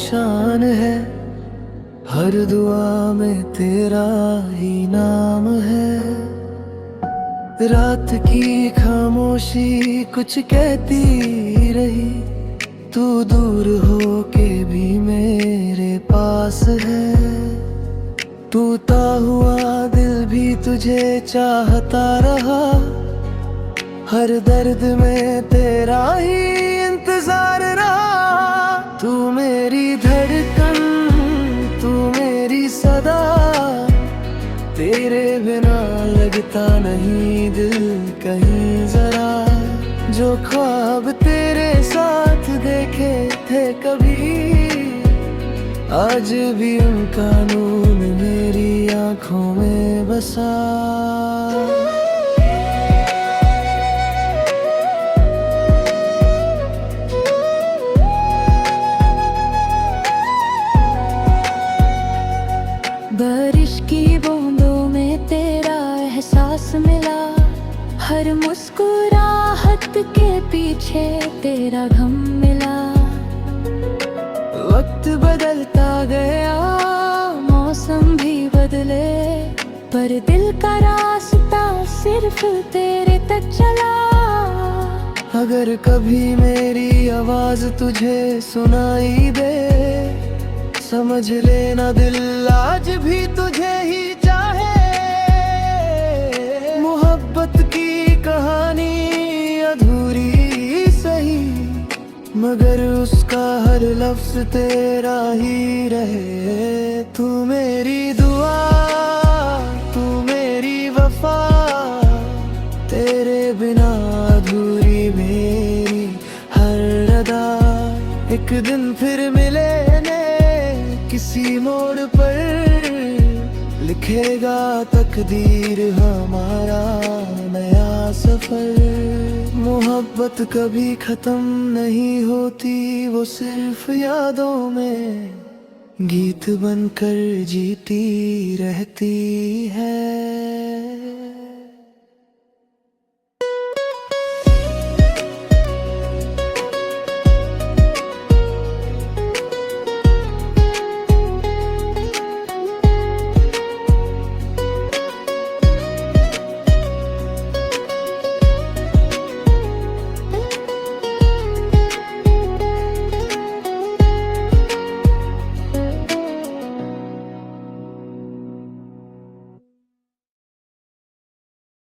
शान है, हर दुआ में तेरा ही नाम है। रात की खामोशी कुछ कहती रही, तू दूर हो के भी मेरे पास है। टूटा हुआ दिल भी तुझे चाहता रहा, हर दर्द में तेरा ही इंतजार रहा। तू मेरी धड़कन, तू मेरी सदा, तेरे बिना लगता नहीं दिल कहीं जरा। जो ख्वाब तेरे साथ देखे थे कभी, आज भी उनका नूर मेरी आंखों में बसा। बारिश की बूंदों में तेरा एहसास मिला, हर मुस्कुराहट के पीछे तेरा गम मिला। वक्त बदलता गया, मौसम भी बदले, पर दिल का रास्ता सिर्फ तेरे तक चला। अगर कभी मेरी आवाज तुझे सुनाई दे, समझ लेना दिल आज भी तुझे ही चाहे। मोहब्बत की कहानी अधूरी सही, मगर उसका हर लफ्ज तेरा ही रहे। तू मेरी दुआ, तू मेरी वफा, तेरे बिना अधूरी मेरी हर अदा। एक दिन फिर मिले किसी मोड़ पर, लिखेगा तकदीर हमारा नया सफर। मोहब्बत कभी खत्म नहीं होती, वो सिर्फ यादों में गीत बनकर जीती रहती है।